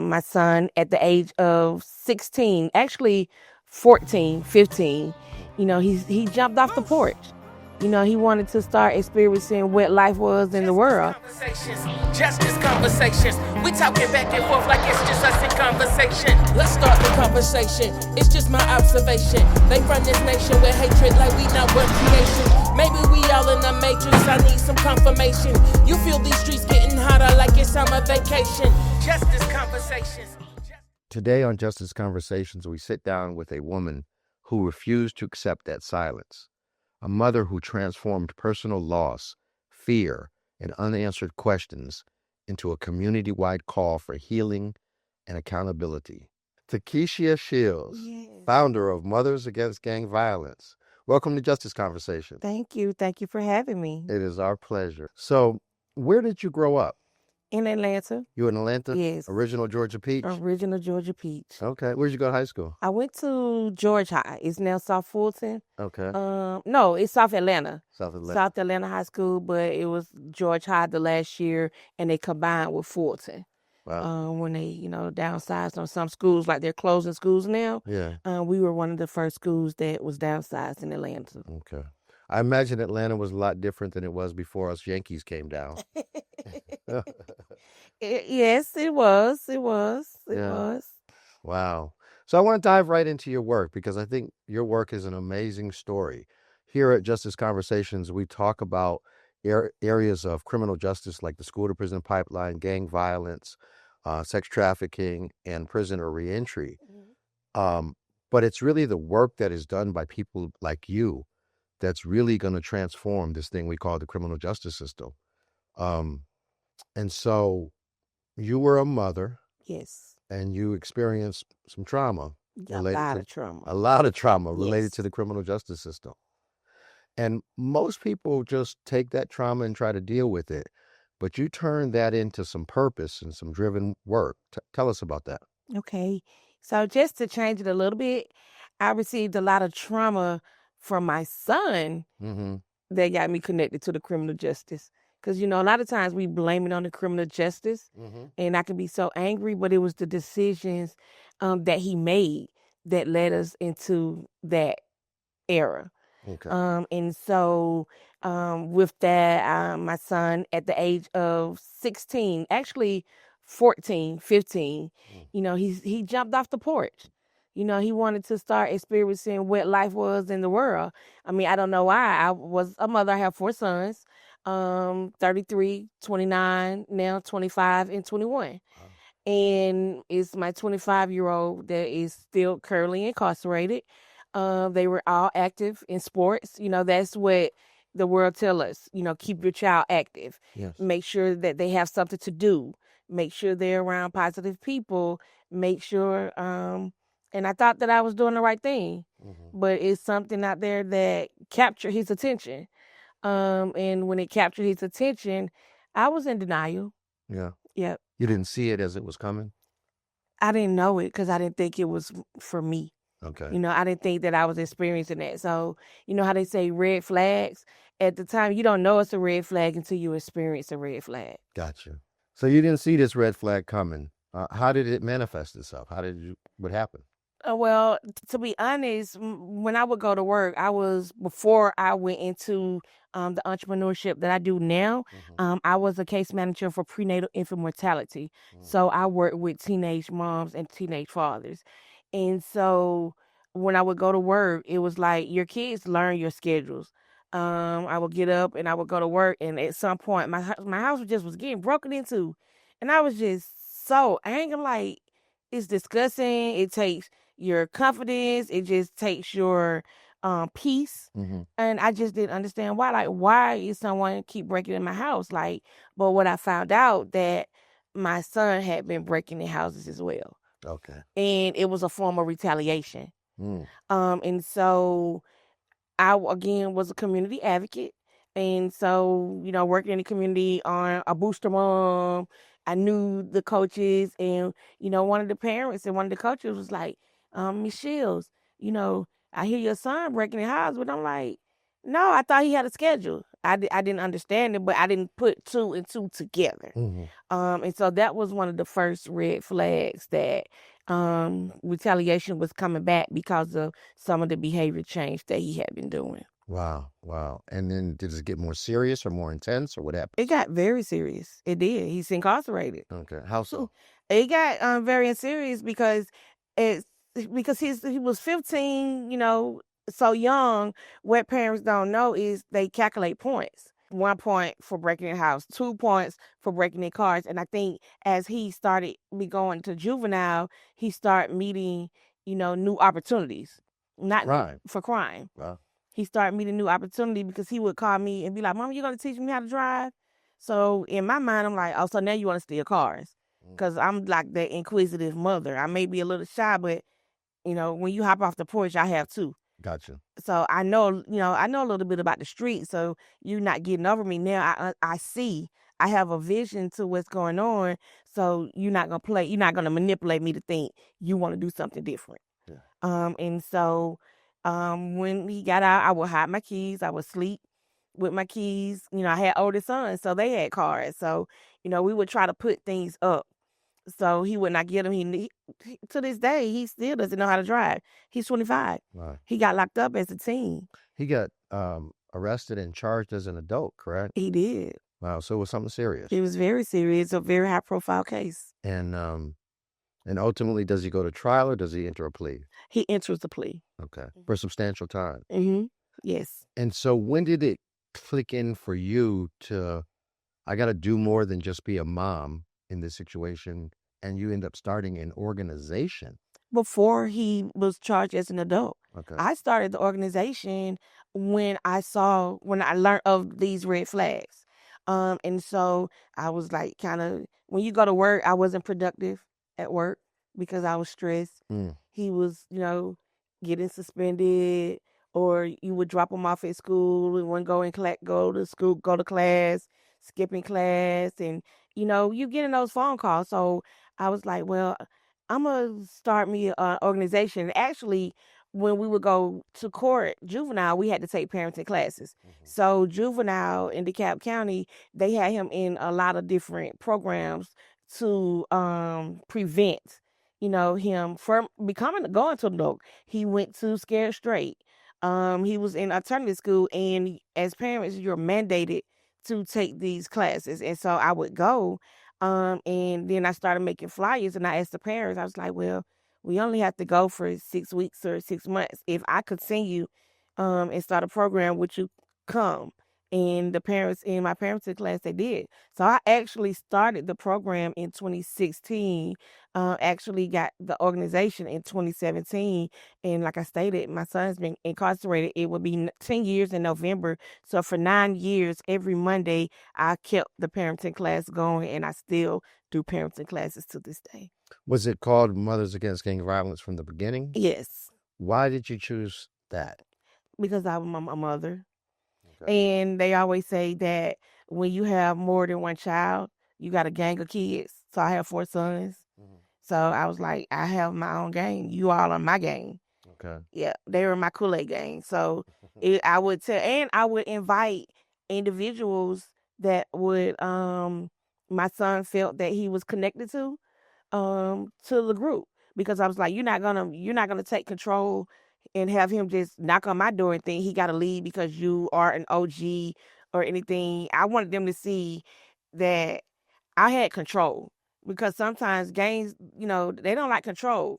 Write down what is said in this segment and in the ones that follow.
My son at the age of 16, actually 14, 15, he jumped off the porch. He wanted to start experiencing what life was in the world. Justice conversations. We talking back and forth like it's just us in conversation. Let's start the conversation. It's just my observation. They run this nation with hatred like we not one creation. Maybe we all in the matrix. I need some confirmation. You feel these streets getting hotter like it's summer vacation. Justice conversations. Today on Justice Conversations, we sit down with a woman who refused to accept that silence, a mother who transformed personal loss, fear, and unanswered questions into a community-wide call for healing and accountability. Takeshia Shields, Yes. founder of Mothers Against Gang Violence. Welcome to Justice Conversation. Thank you. Thank you for having me. It is our pleasure. So, where did you grow up? In Atlanta. You in Atlanta? Yes. Original Georgia Peach? Original Georgia Peach. Okay. Where'd you go to high school? I went to George High. It's now South Fulton. Okay. No, it's South Atlanta. South Atlanta. South Atlanta High School, but it was George High the last year, and they combined with Fulton. Wow. When they, downsized on some schools, like they're closing schools now. Yeah. We were one of the first schools that was downsized in Atlanta. Okay. I imagine Atlanta was a lot different than it was before us Yankees came down. Yes, it was. It was. It Yeah. was. Wow. So I want to dive right into your work because I think your work is an amazing story. Here at Justice Conversations, we talk about areas of criminal justice like the school to prison pipeline, gang violence, sex trafficking, and prisoner reentry. But it's really the work that is done by people like you that's really going to transform this thing we call the criminal justice system. And so you were a mother. Yes. And you experienced some trauma. A lot of trauma. A lot of trauma related Yes. to the criminal justice system. And most people just take that trauma and try to deal with it. But you turn that into some purpose and some driven work. Tell us about that. Okay. So just to change it a little bit, I received a lot of trauma from my son Mm-hmm. that got me connected to the criminal justice. Because, a lot of times we blame it on the criminal justice, Mm-hmm. and I can be so angry, but it was the decisions that he made that led us into that era. Okay. And so with that, my son at the age of 16, actually 14, 15, he jumped off the porch. He wanted to start experiencing what life was in the world. I mean, I don't know why. I was a mother. I have 4 sons, 33, 29, now 25 and 21. Wow. And it's my 25-year-old that is still currently incarcerated. They were all active in sports. That's what the world tell us. Keep your child active. Yes. Make sure that they have something to do. Make sure they're around positive people. Make sure, and I thought that I was doing the right thing. Mm-hmm. But it's something out there that captured his attention. And when it captured his attention, I was in denial. Yeah. Yep. You didn't see it as it was coming? I didn't know it because I didn't think it was for me. Okay. I didn't think that I was experiencing that. So, how they say red flags? At the time, you don't know it's a red flag until you experience a red flag. Gotcha. So you didn't see this red flag coming. How did it manifest itself? What happened? Well, to be honest, when I would go to work, before I went into the entrepreneurship that I do now, Mm-hmm. I was a case manager for prenatal infant mortality. Mm-hmm. So I worked with teenage moms and teenage fathers. And so when I would go to work, it was like your kids learn your schedules. I would get up and I would go to work, and at some point, my house was getting broken into, and I was just so angry. Like, it's disgusting. It takes your confidence. It just takes your peace. Mm-hmm. And I just didn't understand why. Like, why is someone keep breaking in my house? Like, but what I found out that my son had been breaking in houses as well. Okay. And it was a form of retaliation. Mm. And so I, again, was a community advocate. And so, working in the community on a booster mom, I knew the coaches, and, one of the parents and one of the coaches was like, Miss Shields, I hear your son breaking the house, but I'm like, no, I thought he had a schedule. I didn't understand it, but I didn't put two and two together. Mm-hmm. And so that was one of the first red flags that retaliation was coming back because of some of the behavior change that he had been doing. Wow. Wow. And then did it get more serious or more intense or what happened? It got very serious. It did. He's incarcerated. Okay. How so? It got very serious because it's because he was 15, so young. What parents don't know is they calculate points. 1 point for breaking the house, 2 points for breaking their cars. And I think as he started me going to juvenile, he started meeting, new opportunities, not Right. for crime. Wow. He started meeting new opportunity because he would call me and be like, "Mama, you gonna teach me how to drive?" So in my mind, I'm like, "Oh, so now you want to steal cars?" Because I'm like the inquisitive mother. I may be a little shy, but when you hop off the porch, I have too. Gotcha. So I know a little bit about the street. So you not getting over me now. I see. I have a vision to what's going on. So you're not gonna play. You're not gonna manipulate me to think you want to do something different. Yeah. And so when he got out, I would hide my keys. I would sleep with my keys. I had older sons, so they had cars. So, we would try to put things up so he would not get them. To this day, he still doesn't know how to drive. He's 25. Right. He got locked up as a teen. He got arrested and charged as an adult, correct? He did. Wow. So it was something serious. It was very serious, a very high profile case. And ultimately, does he go to trial or does he enter a plea? He enters the plea. Okay. For substantial time. Mm-hmm. Yes. And so when did it click in for you I got to do more than just be a mom in this situation, and you end up starting an organization? Before he was charged as an adult. Okay. I started the organization when I learned of these red flags. And so I was like, when you go to work, I wasn't productive at work because I was stressed. He was, getting suspended, or you would drop him off at school and wouldn't go to school, go to class, skipping class. And, you getting those phone calls. So I was like, well, I'm going to start me an organization. Actually, when we would go to court, juvenile, we had to take parenting classes. So juvenile in DeKalb County, they had him in a lot of different programs to prevent, him from going to adult. He went to Scared Straight. He was in alternative school, and as parents, you're mandated to take these classes. And so I would go, and then I started making flyers, and I asked the parents, I was like, well, we only have to go for 6 weeks or 6 months. If I continue and start a program, would you come? And the parents in my parenting class, they did. So I actually started the program in 2016, actually got the organization in 2017. And like I stated, my son's been incarcerated. It will be 10 years in November. So for 9 years, every Monday, I kept the parenting class going, and I still do parenting classes to this day. Was it called Mothers Against Gang Violence from the beginning? Yes. Why did you choose that? Because I'm a mother. Okay. And they always say that when you have more than one child, you got a gang of kids. So I have 4 sons. So I was like, I have my own gang. You all are my gang. Okay. Yeah, they were my Kool-Aid gang. So I would tell, and I would invite individuals that would my son felt that he was connected to the group, because I was like, you're not gonna take control and have him just knock on my door and think he got to leave because you are an OG or anything. I wanted them to see that I had control, because sometimes gangs, they don't like control.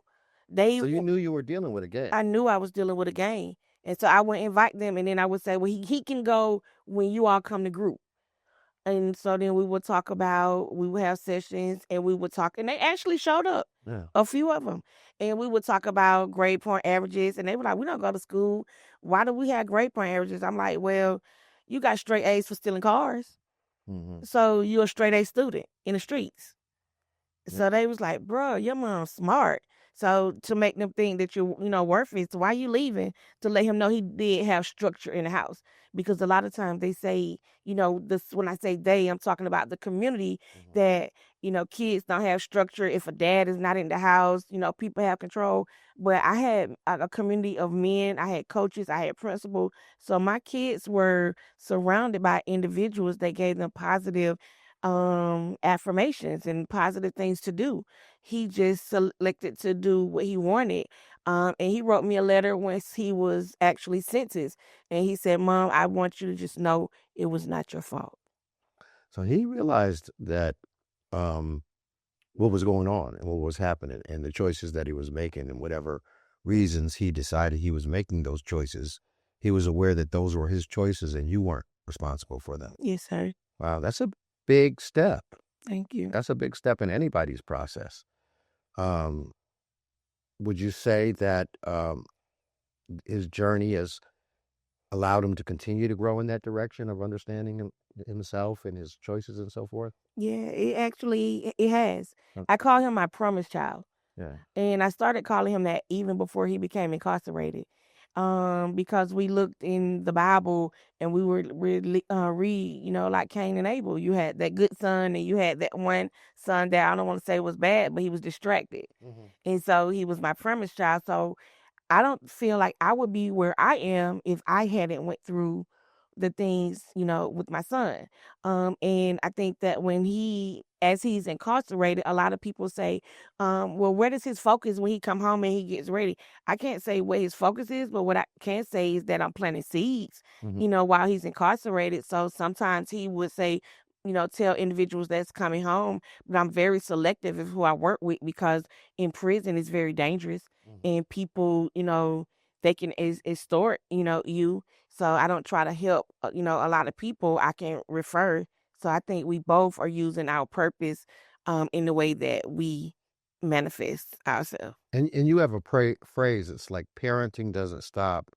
So you knew you were dealing with a gang. I knew I was dealing with a gang. And so I would invite them, and then I would say, well, he can go when you all come to group. And so then we would have sessions, and we would talk, and they actually showed up, a few of them. And we would talk about grade point averages, and they were like, we don't go to school. Why do we have grade point averages? I'm like, well, you got straight A's for stealing cars. So you're a straight A student in the streets. So they was like, bro, your mom's smart. So to make them think that you're, worthless, why you leaving? To let him know he did have structure in the house. Because a lot of times they say, when I say they, I'm talking about the community, that, kids don't have structure if a dad is not in the house. People have control. But I had a community of men. I had coaches. I had principals. So my kids were surrounded by individuals that gave them positive affirmations and positive things to do. He just selected to do what he wanted. And he wrote me a letter once he was actually sentenced. And he said, Mom, I want you to just know it was not your fault. So he realized that what was going on and what was happening and the choices that he was making and whatever reasons he decided he was making those choices. He was aware that those were his choices and you weren't responsible for them. Yes, sir. Wow, that's a big step. Thank you. That's a big step in anybody's process. Would you say that his journey has allowed him to continue to grow in that direction of understanding himself and his choices and so forth? Yeah, it has. Okay. I call him my promise child. Yeah. And I started calling him that even before he became incarcerated. Because we looked in the Bible and we were really read, like Cain and Abel. You had that good son and you had that one son that I don't want to say was bad, but he was distracted. Mm-hmm. And so he was my promise child. So I don't feel like I would be where I am if I hadn't went through the things, with my son. And I think that as he's incarcerated, a lot of people say, well, where does his focus when he come home and he gets ready? I can't say where his focus is, but what I can say is that I'm planting seeds, Mm-hmm. while he's incarcerated. So sometimes he would say, tell individuals that's coming home, but I'm very selective of who I work with because in prison it's very dangerous and people, they can extort, you. So I don't try to help, a lot of people I can refer. So I think we both are using our purpose in the way that we manifest ourselves. And you have a phrase. It's like parenting doesn't stop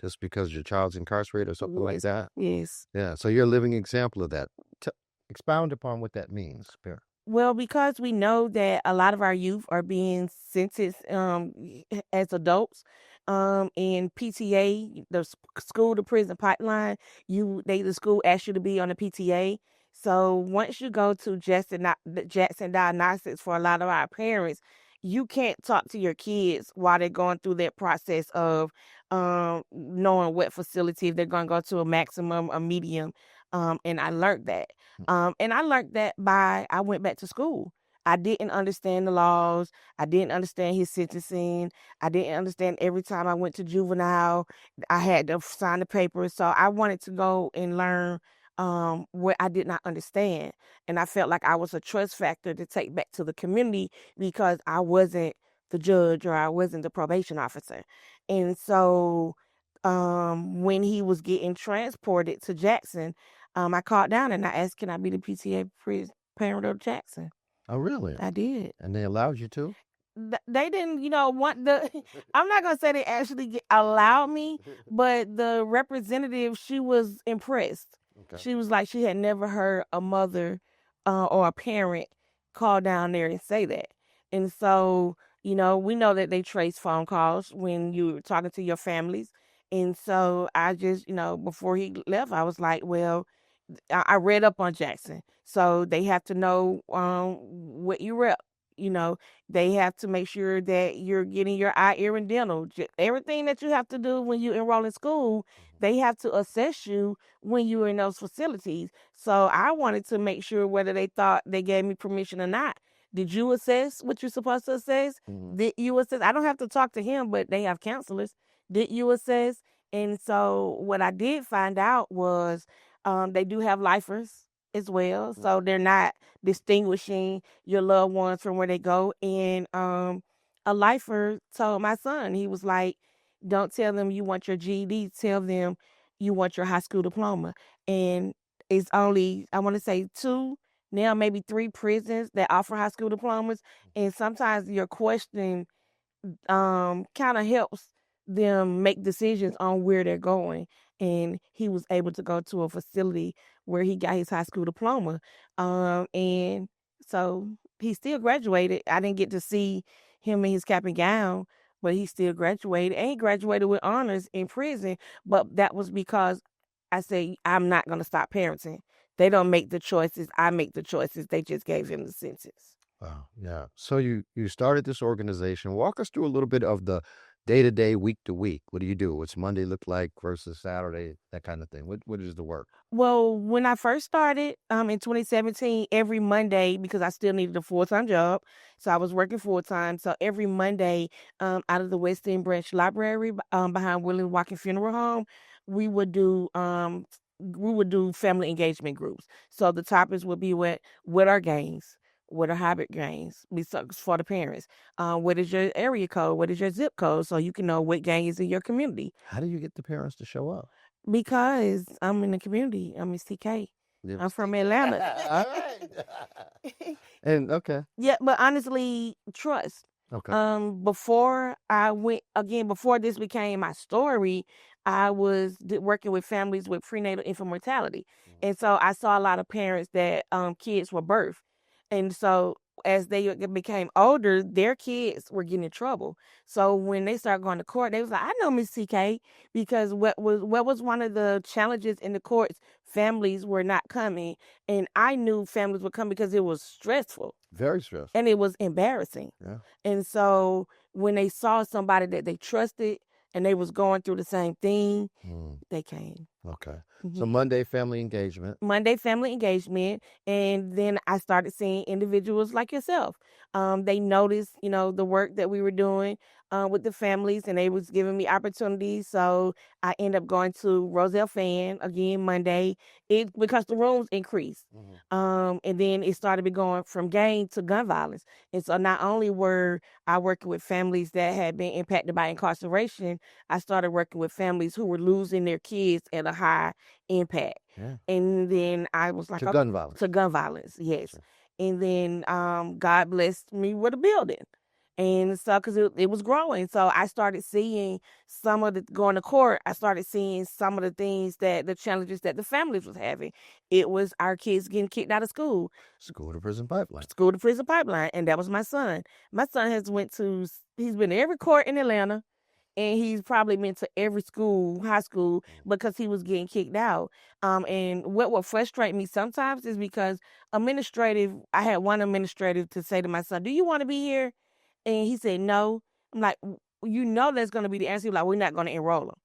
just because your child's incarcerated or something like Yes. that. Yes. Yeah. So you're a living example of that. Expound upon what that means, parent. Well, because we know that a lot of our youth are being sentenced as adults, in PTA, the school to prison pipeline, the school asks you to be on the PTA. So once you go to Jackson Diagnostics, for a lot of our parents, you can't talk to your kids while they're going through that process of knowing what facility, if they're going to go to a maximum, a medium. And I learned that. And I learned that I went back to school. I didn't understand the laws. I didn't understand his sentencing. I didn't understand every time I went to juvenile, I had to sign the papers. So I wanted to go and learn what I did not understand. And I felt like I was a trust factor to take back to the community because I wasn't the judge or I wasn't the probation officer. And so when he was getting transported to Jackson, I called down and I asked, can I be the PTA parent of Jackson? Oh, really? I did. And they allowed you to? They didn't, want the. I'm not gonna say they actually allowed me, but the representative, she was impressed. Okay. She was like, she had never heard a mother or a parent call down there and say that. And so, we know that they trace phone calls when you're talking to your families. And so I just, before he left, I was like, well, I read up on Jackson. So they have to know what you rep. They have to make sure that you're getting your eye, ear, and dental. Everything that you have to do when you enroll in school, they have to assess you when you're in those facilities. So I wanted to make sure whether they thought they gave me permission or not. Did you assess what you're supposed to assess? Mm-hmm. Did you assess? I don't have to talk to him, but they have counselors. Did you assess? And so what I did find out was they do have lifers as well. So they're not distinguishing your loved ones from where they go. And a lifer told my son, he was like, don't tell them you want your GED, tell them you want your high school diploma. And it's only, I want to say two, now maybe three prisons that offer high school diplomas. And sometimes your question kind of helps them make decisions on where they're going. And he was able to go to a facility where he got his high school diploma. And so he still graduated. I didn't get to see him in his cap and gown, but he still graduated. And he graduated with honors in prison. But that was because I said, I'm not going to stop parenting. They don't make the choices. I make the choices. They just gave him the sentence. Wow. Yeah. So you started this organization. Walk us through a little bit of the day to day, week to week. What do? What's Monday look like versus Saturday? That kind of thing. What is the work? Well, when I first started in 2017, every Monday, because I still needed a full-time job, so I was working full-time. So every Monday, out of the West End Branch Library, behind William Watkins Funeral Home, we would do family engagement groups. So the topics would be what are games, what are hybrid games, for the parents. What is your area code? What is your zip code? So you can know what gang is in your community. How do you get the parents to show up? Because I'm in the community. I'm in CK. Yeah. I'm from Atlanta. All right. And okay. Yeah, but honestly, trust. Okay. Before this became my story, I was working with families with prenatal infant mortality. And so I saw a lot of parents that kids were birthed. And so as they became older, their kids were getting in trouble. So when they started going to court, they was like, I know Miss CK, because what was one of the challenges in the courts, families were not coming. And I knew families would come because it was stressful. Very stressful. And it was embarrassing. Yeah. And so when they saw somebody that they trusted and they was going through the same thing, they came. Okay. So Monday, family engagement. Monday, family engagement. And then I started seeing individuals like yourself. They noticed, the work that we were doing with the families, and they was giving me opportunities. So I ended up going to Roselle Fan again Monday, because the rooms increased. And then it started going from gang to gun violence. And so not only were I working with families that had been impacted by incarceration, I started working with families who were losing their kids at a high impact. Yeah. And then I was like, To gun violence. To gun violence, yes. Sure. And then God blessed me with a building. And so, because it was growing. So I started seeing going to court, I started seeing some of the things the challenges that the families was having. It was our kids getting kicked out of school. School to prison pipeline. School to prison pipeline. And that was my son. My son he's been to every court in Atlanta. And he's probably been to every school, high school, because he was getting kicked out. And what would frustrate me sometimes is because I had one administrative to say to my son, do you want to be here? And he said, no. I'm like, that's going to be the answer. Like, we're not going to enroll them.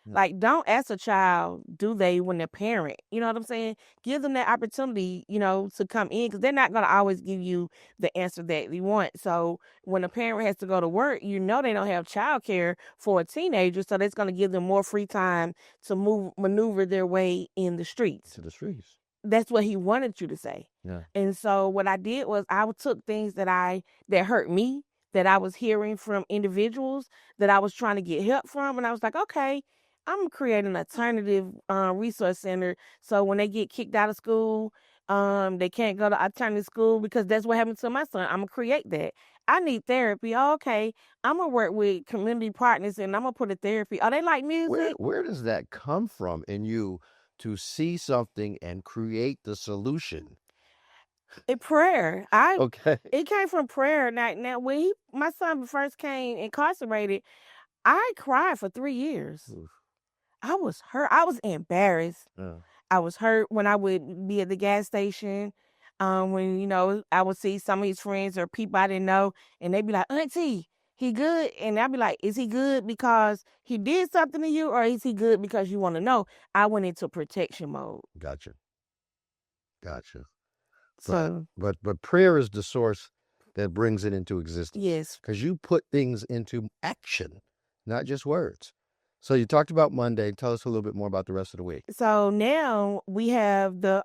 Yeah. Like, don't ask a child, do they, when they're parent? You know what I'm saying? Give them that opportunity, to come in, because they're not going to always give you the answer that you want. So when a parent has to go to work, they don't have childcare for a teenager, so that's going to give them more free time to maneuver their way in the streets. To the streets. That's what he wanted you to say. Yeah. And so what I did was I took things that hurt me, that I was hearing from individuals that I was trying to get help from, and I was like, okay, I'm creating an alternative resource center. So when they get kicked out of school, they can't go to alternative school, because that's what happened to my son. I'm gonna create that. I need therapy. Oh, okay, I'm gonna work with community partners, and I'm gonna put a therapy. Oh, they like music. Where does that come from in you to see something and create the solution? Prayer. Okay. It came from prayer. Now when my son first came incarcerated, I cried for 3 years. Oof. I was hurt. I was embarrassed. Yeah. I was hurt when I would be at the gas station. When I would see some of his friends or people I didn't know, and they'd be like, "Auntie, he good?" And I'd be like, "Is he good because he did something to you, or is he good because you want to know?" I went into protection mode. Gotcha. So But prayer is the source that brings it into existence. yes. Because you put things into action, not just words. So you talked about Monday. Tell us a little bit more about the rest of the week. So now we have the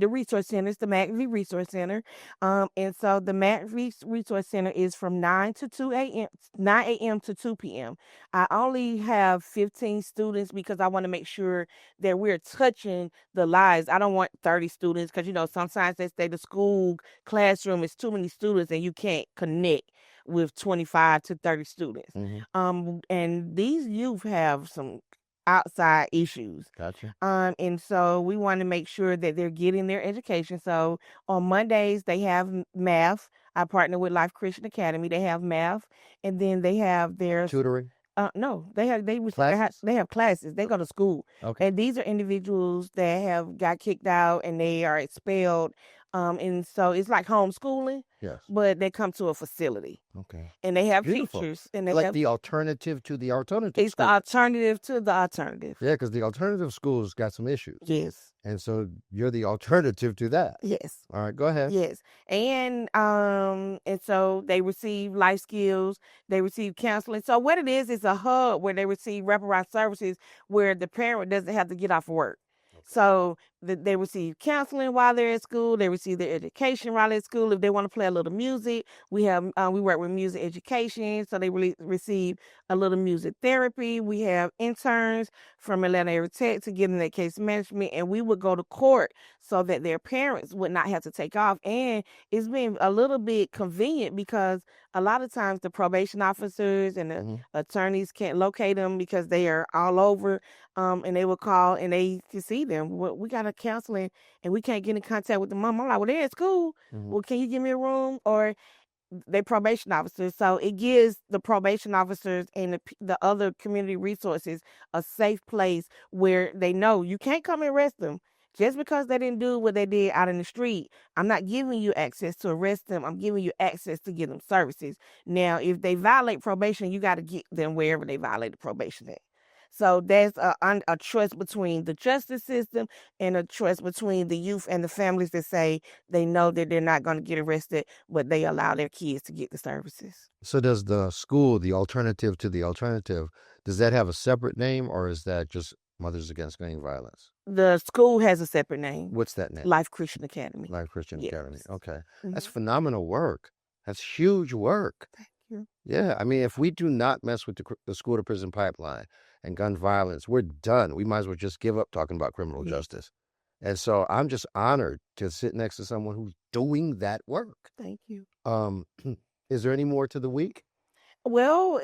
resource centers, the MACV Resource Center, and so the MACV Resource Center is from 9 a.m. to 2 p.m. I only have 15 students because I want to make sure that we're touching the lives. I don't want 30 students, because sometimes they say the school classroom is too many students and you can't connect with 25 to 30 students. And these youth have some outside issues. Gotcha. And so we want to make sure that they're getting their education. So on Mondays, they have math. I partner with Life Christian Academy. They have math, and then they have their Tutoring. No, they Classes? they have classes. They go to school, Okay. and these are individuals that have got kicked out and they are expelled. And so it's like homeschooling, Yes. but they come to a facility Okay. and they have Beautiful. teachers and they Like have. the alternative to the alternative It's the school. alternative to the alternative. Yeah, because the alternative schools got some issues. Yes. And so you're the alternative to that. Yes. All right, go ahead. Yes. And so they receive life skills, they receive counseling. So what it is a hub where they receive wraparound services where the parent doesn't have to get off work. So they receive counseling while they're at school. They receive their education while they're at school. If they want to play a little music, we work with music education, so they really receive a little music therapy. We have interns from Atlanta Area Tech to get in their case management, and we would go to court so that their parents would not have to take off. And it's been a little bit convenient because a lot of times the probation officers and the attorneys can't locate them because they are all over. And they would call and they can see them. Well, we got a counseling and we can't get in contact with the mom. I'm like, well, they're at school. Well, can you give me a room? Or they probation officers. So it gives the probation officers and the other community resources a safe place where they know you can't come and arrest them. Just because they didn't do what they did out in the street, I'm not giving you access to arrest them. I'm giving you access to give them services. Now, if they violate probation, you got to get them wherever they violated probation at. So there's a choice between the justice system and a choice between the youth and the families that say they know that they're not going to get arrested, but they allow their kids to get the services. So does the school, the alternative to the alternative, does that have a separate name or is that just Mothers Against Gang Violence? The school has a separate name. What's that name? Life Christian Academy. Life Christian Academy. Yes. Okay. Mhm. That's phenomenal work. That's huge work. Thank you. Yeah. I mean, if we do not mess with the school to prison pipeline and gun violence, we're done. We might as well just give up talking about criminal Yes. justice. And so I'm just honored to sit next to someone who's doing that work. Thank you. Is there any more to the week? Well,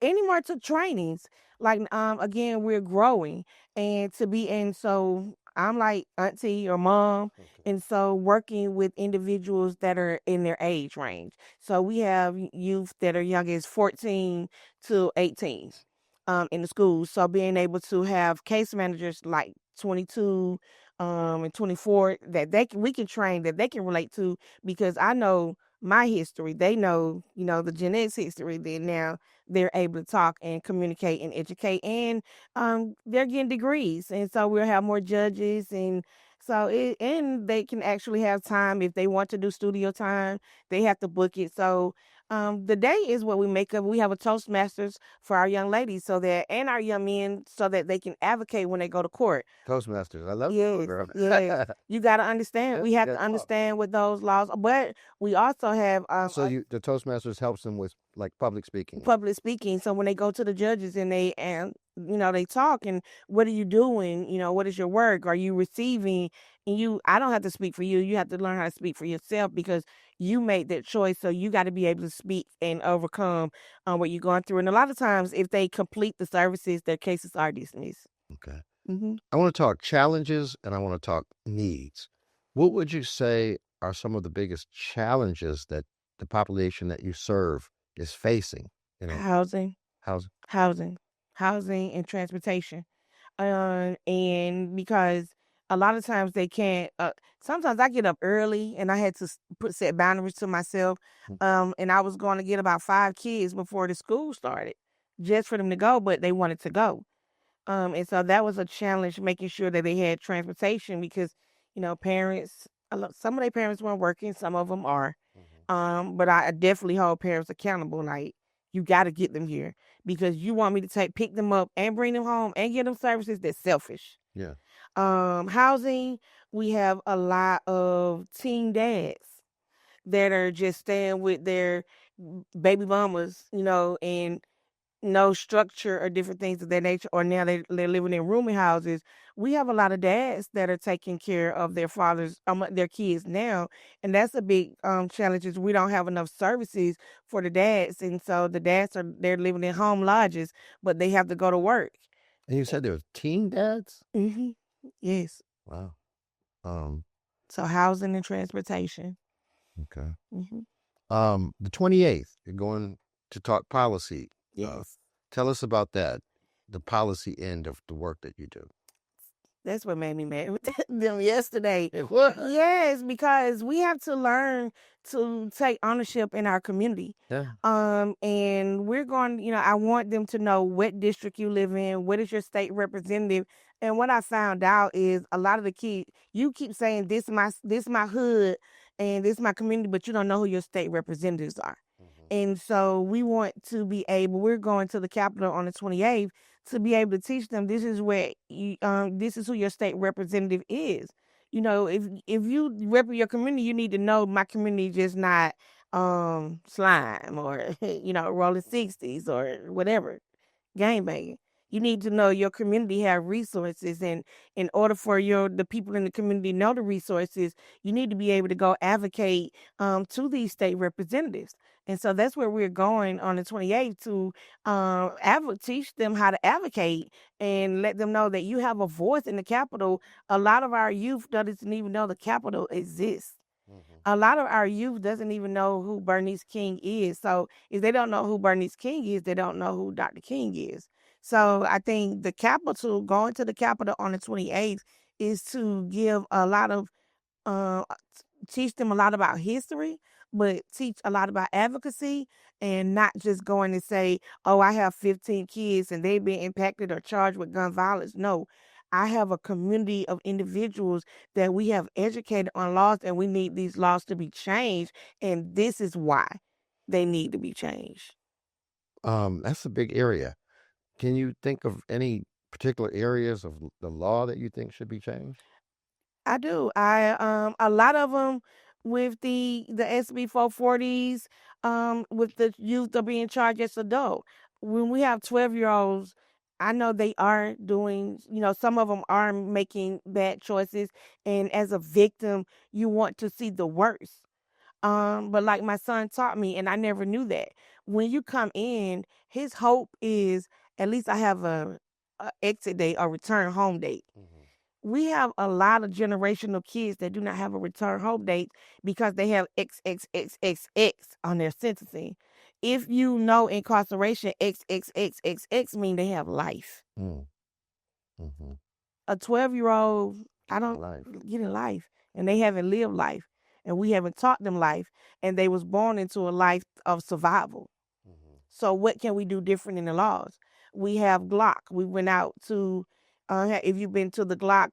any more to trainings, like again, we're growing, and so I'm like auntie or mom, and so working with individuals that are in their age range. So we have youth that are young as 14 to 18, in the schools. So being able to have case managers like 22, and 24 that we can train that they can relate to because I know my history. They know, the Gen X history. Then now they're able to talk and communicate and educate, and they're getting degrees, and so we'll have more judges, and and they can actually have time if they want to do studio time. They have to book it. So the day is what we make up. We have a Toastmasters for our young ladies and our young men so that they can advocate when they go to court. Toastmasters. I love that Yes, program. yes. You got to understand. We have Yeah, to talk. understand what those laws are. But we also have So the Toastmasters helps them with like public speaking. public speaking. So when they go to the judges and they talk and what are you doing? What is your work? Are you receiving? And I don't have to speak for you. You have to learn how to speak for yourself because you made that choice. So you got to be able to speak and overcome what you're going through. And a lot of times, if they complete the services, their cases are dismissed. Okay. Mm-hmm. I want to talk challenges and I want to talk needs. What would you say are some of the biggest challenges that the population that you serve is facing? Housing, Housing. and transportation. And because a lot of times they can't. Sometimes I get up early, and I had to set boundaries to myself. And I was going to get about 5 kids before the school started, just for them to go, but they wanted to go. And so that was a challenge, making sure that they had transportation because, parents. Some of their parents weren't working, some of them are. But I definitely hold parents accountable. Like you got to get them here because you want me to pick them up and bring them home and get them services. That's selfish. Yeah. Housing, we have a lot of teen dads that are just staying with their baby mamas, and no structure or different things of that nature, or now they're living in rooming houses. We have a lot of dads that are taking care of their fathers, their kids now, and that's a big challenge. Is we don't have enough services for the dads, and so the dads they're living in home lodges, but they have to go to work. And you said there were teen dads? Mm-hmm. Yes. Wow. So housing and transportation. Okay. Mm-hmm. The 28th, you're going to talk policy. Yes. Tell us about that, the policy end of the work that you do. That's what made me mad with them yesterday. What? Yes, because we have to learn to take ownership in our community. Yeah. And we're going, I want them to know what district you live in, what is your state representative. And what I found out is a lot of the kids, you keep saying this my hood and this my community, but you don't know who your state representatives are. And so we want to be able, we're going to the Capitol on the 28th to be able to teach them this is where this is who your state representative is. If you rep your community, you need to know my community just not slime or rolling 60s or whatever, game banging. You need to know your community have resources, and in order for the people in the community to know the resources, you need to be able to go advocate to these state representatives. And so that's where we're going on the 28th to teach them how to advocate and let them know that you have a voice in the Capitol. A lot of our youth doesn't even know the Capitol exists. A lot of our youth doesn't even know who Bernice King is. So if they don't know who Bernice King is, they don't know who Dr. King is. So I think going to the Capitol on the 28th is to give a lot of, uh, teach them a lot about history, but teach a lot about advocacy, and not just going to say, oh, I have 15 kids and they've been impacted or charged with gun violence. No, I have a community of individuals that we have educated on laws, and we need these laws to be changed. And this is why they need to be changed. That's a big area. Can you think of any particular areas of the law that you think should be changed? I do. A lot of them with the SB 440s, with the youth are being charged as adult. When we have 12-year-olds, I know they are doing, some of them are making bad choices, and as a victim, you want to see the worst. But like my son taught me, and I never knew that. When you come in, his hope is at least I have a exit date or return home date. We have a lot of generational kids that do not have a return home date because they have XXXXX on their sentencing. If you know incarceration, XXXXX mean they have life. Mm. Mm-hmm. A 12-year-old, I don't Life. get in life, and they haven't lived life, and we haven't taught them life, and they was born into a life of survival. So what can we do different in the laws? We have Glock. We went out to, if you've been to the Glock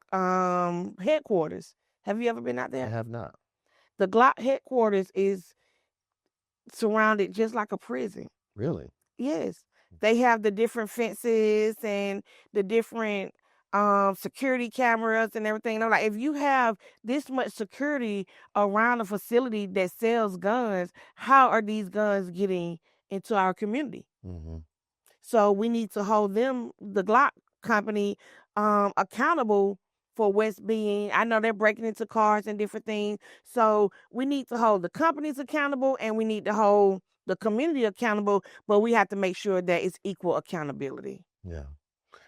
headquarters, have you ever been out I there? have not. The Glock headquarters is surrounded just like a prison. Really? Yes. They have the different fences and the different security cameras and everything. I'm like, if you have this much security around a facility that sells guns, how are these guns getting into our community? Mm-hmm. So we need to hold them, the Glock company, accountable for what's being. I know they're breaking into cars and different things. So we need to hold the companies accountable, and we need to hold the community accountable, but we have to make sure that it's equal accountability. Yeah.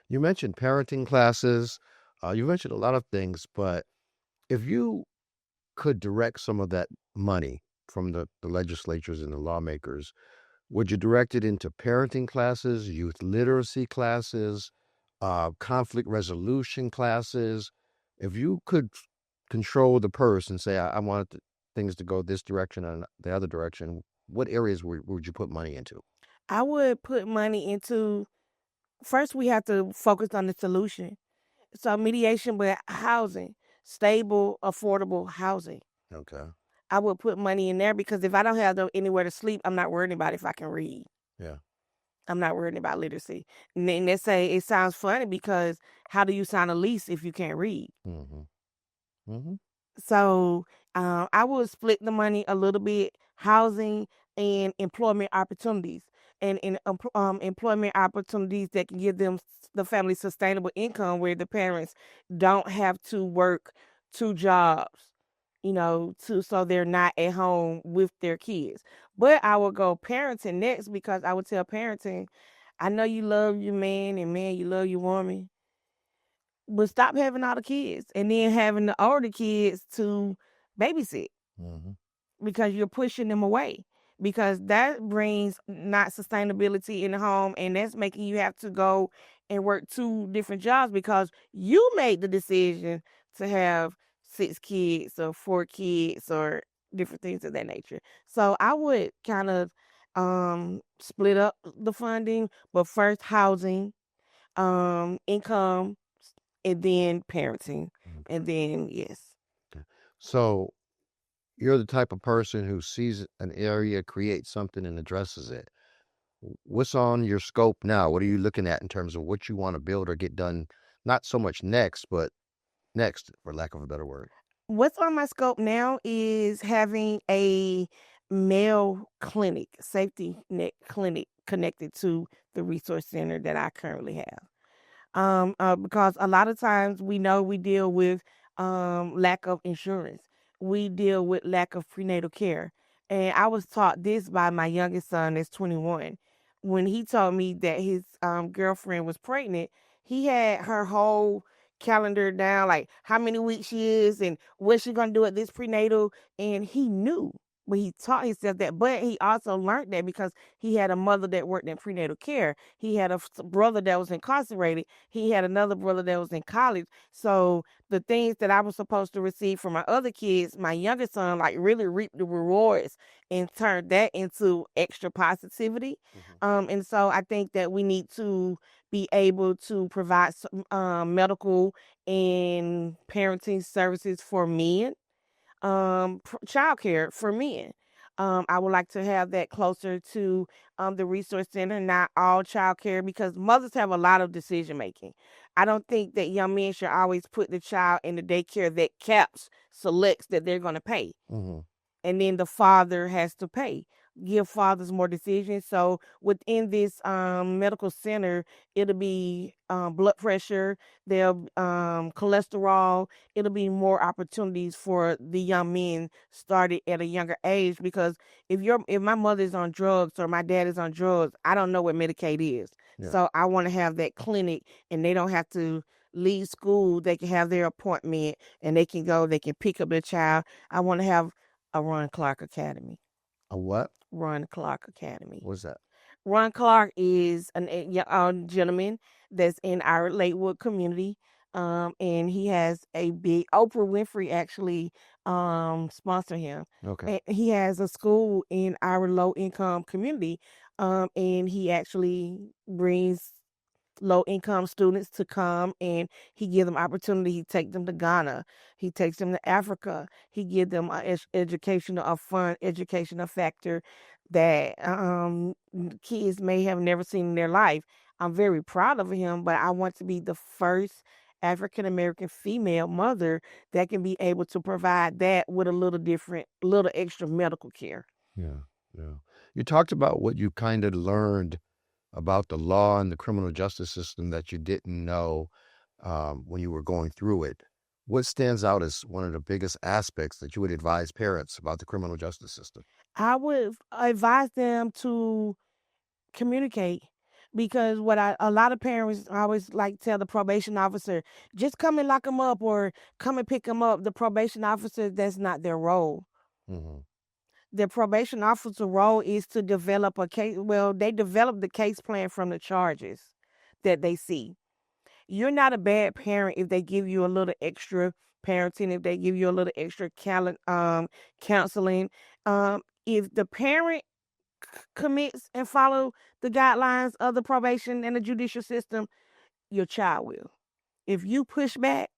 You mentioned parenting classes. You mentioned a lot of things, but if you could direct some of that money from the legislatures and the lawmakers, would you direct it into parenting classes, youth literacy classes, conflict resolution classes? If you could control the purse and say, I want things to go this direction and the other direction, what areas would you put money into? I would put money into, first, we have to focus on the solution. So mediation with housing, stable, affordable housing. Okay. I would put money in there because if I don't have anywhere to sleep, I'm not worried about if I can read. Yeah. I'm not worried about literacy. And then they say it sounds funny because how do you sign a lease if you can't read? Mm-hmm. Mm-hmm. So I would split the money a little bit, housing and employment opportunities, and employment opportunities that can give them the family sustainable income where the parents don't have to work two jobs, so they're not at home with their kids. But I would go parenting next because I would tell parenting, I know you love your man, and man, you love your woman, but stop having all the kids and then having the older kids to babysit Mm-hmm. because you're pushing them away. because that brings not sustainability in the home, and that's making you have to go and work two different jobs because you made the decision to have six kids or four kids or different things of that nature. So I would kind of split up the funding, but first housing, income, and then parenting, and then yes. Okay. So you're the type of person who sees an area, creates something, and addresses it. What's on your scope now? What are you looking at in terms of what you want to build or get done? Not so much next, but next, for lack of a better word. What's on my scope now is having a male clinic, safety net clinic connected to the resource center that I currently have. Because a lot of times we know we deal with lack of insurance. We deal with lack of prenatal care. And I was taught this by my youngest son, that's 21. When he told me that his girlfriend was pregnant, he had her whole calendar down, like how many weeks she is and what she's going to do at this prenatal. And he knew, but he taught himself that. But he also learned that because he had a mother that worked in prenatal care. He had a brother that was incarcerated. He had another brother that was in college. So the things that I was supposed to receive from my other kids, my youngest son, like really reaped the rewards and turned that into extra positivity. And so I think that we need to be able to provide some, medical and parenting services for men, childcare for men. I would like to have that closer to the resource center, not all childcare, because mothers have a lot of decision making. I don't think that young men should always put the child in the daycare that caps selects that they're going to pay, Mm-hmm. and then the father has to pay. Give fathers more decisions. So within this medical center, it'll be blood pressure, there'll cholesterol. It'll be more opportunities for the young men started at a younger age. Because if my mother is on drugs or my dad is on drugs, I don't know what Medicaid is. Yeah. So I want to have that clinic, and they don't have to leave school. They can have their appointment, and they can go. They can pick up their child. I want to have a Ron Clark Academy. A what? Ron Clark Academy. What's that? Ron Clark is a gentleman that's in our Lakewood community. And he has a big Oprah Winfrey actually sponsor him. Okay. And he has a school in our low income community. And he actually brings low income students to come, and he give them opportunity. He take them to Ghana. He takes them to Africa. He give them a fun educational factor that kids may have never seen in their life. I'm very proud of him, but I want to be the first African American female mother that can be able to provide that with a little extra medical care. Yeah. Yeah. You talked about what you kind of learned about the law and the criminal justice system that you didn't know when you were going through it. What stands out as one of the biggest aspects that you would advise parents about the criminal justice system? I would advise them to communicate, because a lot of parents always like tell the probation officer, just come and lock them up or come and pick them up. The probation officer, that's not their role. Mm-hmm. The probation officer role is to develop a case. Well, they develop the case plan from the charges that they see. You're not a bad parent if they give you a little extra parenting, if they give you a little extra counseling. If the parent commits and follow the guidelines of the probation and the judicial system, your child will. If you push back,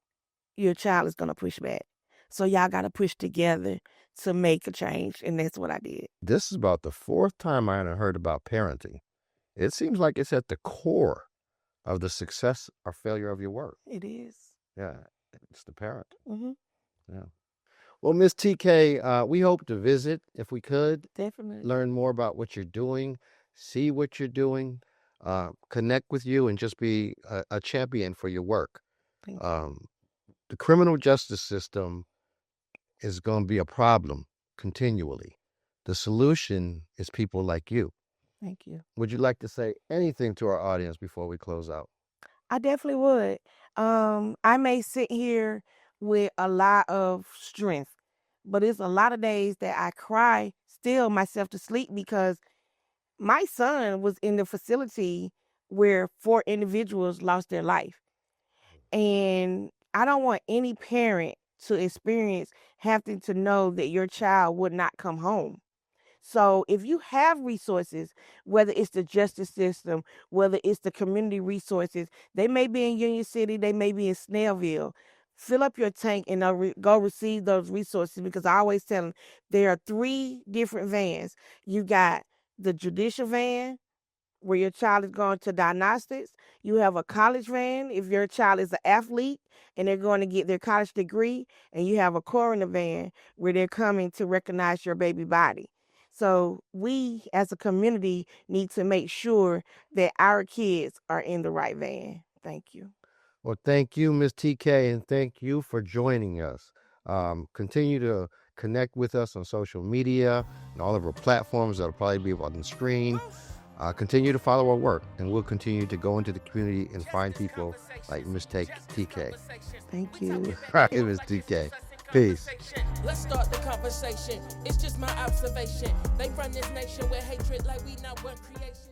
your child is going to push back. So y'all got to push together to make a change, and that's what I did. This is about the fourth time I heard about parenting. It seems like it's at the core of the success or failure of your work. It is. Yeah, it's the parent. Mm-hmm. Yeah. Well, Miss TK, we hope to visit if we could, Definitely. learn more about what you're doing, see what you're doing, connect with you, and just be a champion for your work. Thank you. The criminal justice system is going to be a problem continually. The solution is people like you. Thank you. Would you like to say anything to our audience before we close out? I definitely would. I may sit here with a lot of strength, but it's a lot of days that I cry still myself to sleep because my son was in the facility where 4 individuals lost their life. And I don't want any parent to experience having to know that your child would not come home. So if you have resources, whether it's the justice system, whether it's the community resources, they may be in Union City, they may be in Snellville. Fill up your tank and go receive those resources because I always tell them there are 3 different vans. You got the judicial van, where your child is going to diagnostics. You have a college van if your child is an athlete and they're going to get their college degree. And you have a coroner van where they're coming to recognize your baby body. So we as a community need to make sure that our kids are in the right van. Thank you. Well, thank you, Ms. TK, and thank you for joining us. Continue to connect with us on social media and all of our platforms that'll probably be on the screen. Continue to follow our work, and we'll continue to go into the community and find people like Ms. TK. Thank you. Right, Ms. TK. Peace. Let's start the conversation. It's just my observation. They run this nation with hatred like we not one creation.